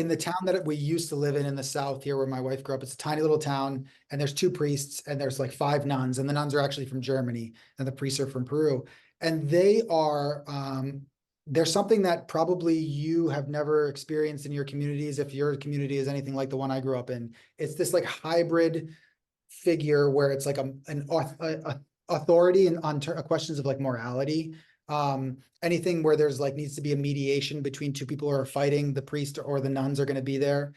in the town that we used to live in the South here where my wife grew up, it's a tiny little town and there's 2 priests and there's like 5 nuns, and the nuns are actually from Germany and the priests are from Peru. And they are, there's something that probably you have never experienced in your communities. If your community is anything like the one I grew up in, it's this like hybrid figure where it's like a authority and on questions of like morality. Anything where there's like needs to be a mediation between two people who are fighting, the priest or the nuns are going to be there.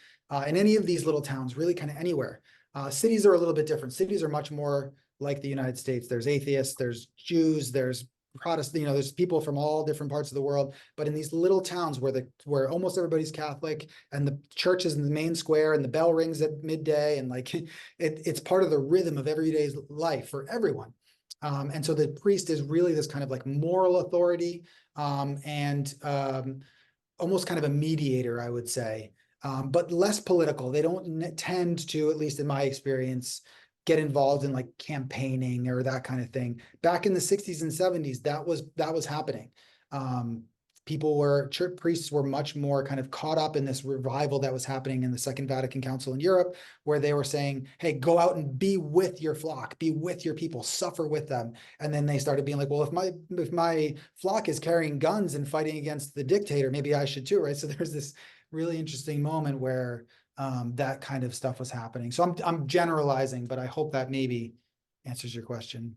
In any of these little towns, really kind of anywhere. Cities are a little bit different. Cities are much more like the United States. There's atheists, there's Jews, there's Protestant, there's people from all different parts of the world. But in these little towns where almost everybody's Catholic and the church is in the main square and the bell rings at midday and like it's part of the rhythm of everyday life for everyone. And so the priest is really this kind of like moral authority, and almost kind of a mediator, I would say, but less political. They don't tend to, at least in my experience, get involved in like campaigning or that kind of thing. Back in the 60s and 70s, that was happening. Church priests were much more kind of caught up in this revival that was happening in the Second Vatican Council in Europe, where they were saying, hey, go out and be with your flock, be with your people, suffer with them. And then they started being like, well, if my flock is carrying guns and fighting against the dictator, maybe I should too, right? So there's this really interesting moment where that kind of stuff was happening. So I'm generalizing, but I hope that maybe answers your question.